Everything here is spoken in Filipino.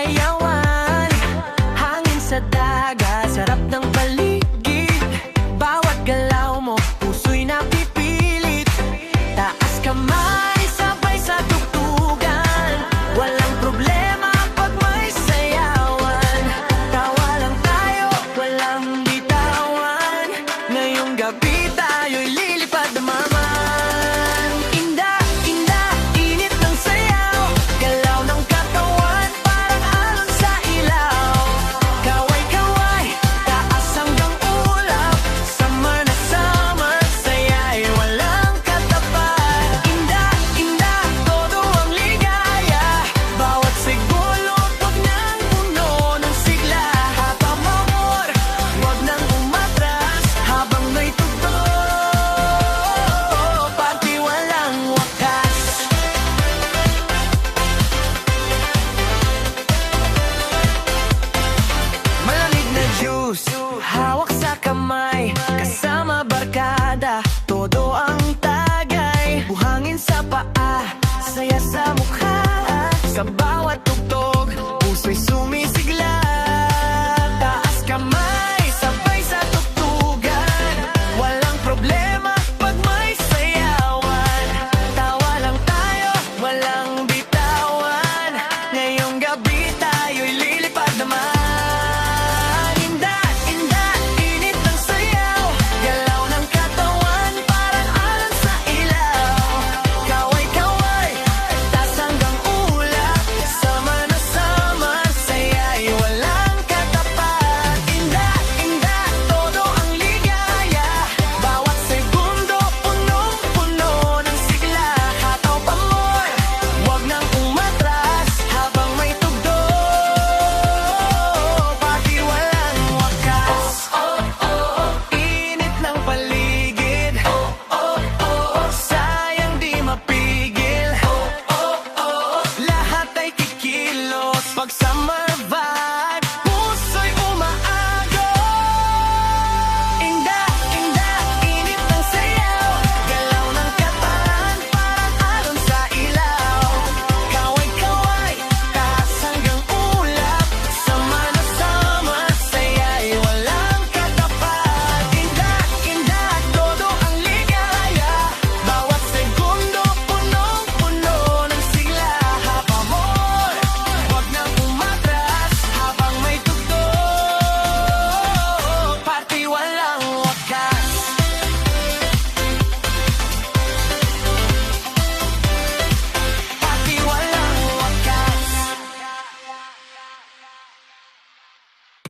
sayawan. Hangin sa dagat, sarap ng paligid. Bawat galaw mo, puso'y napipilit. Taas kamay, sabay sa tugtugan. Walang problema pag may sayawan. Tawa lang tayo, walang bitawan. Ngayong gabi tayo'y lilipad naman. Hawak sa kamay, kasama barkada, todo ang tagay. Buhangin sa paa, saya sa mukha. Sa bawat tugtog, puso'y sumisigla. Taas kamay, sabay sa tugtugan. Walang problema pag may sayawan. Tawa lang tayo, walang bitawan. Ngayong gabi tayo'y lilipad naman. Pagsama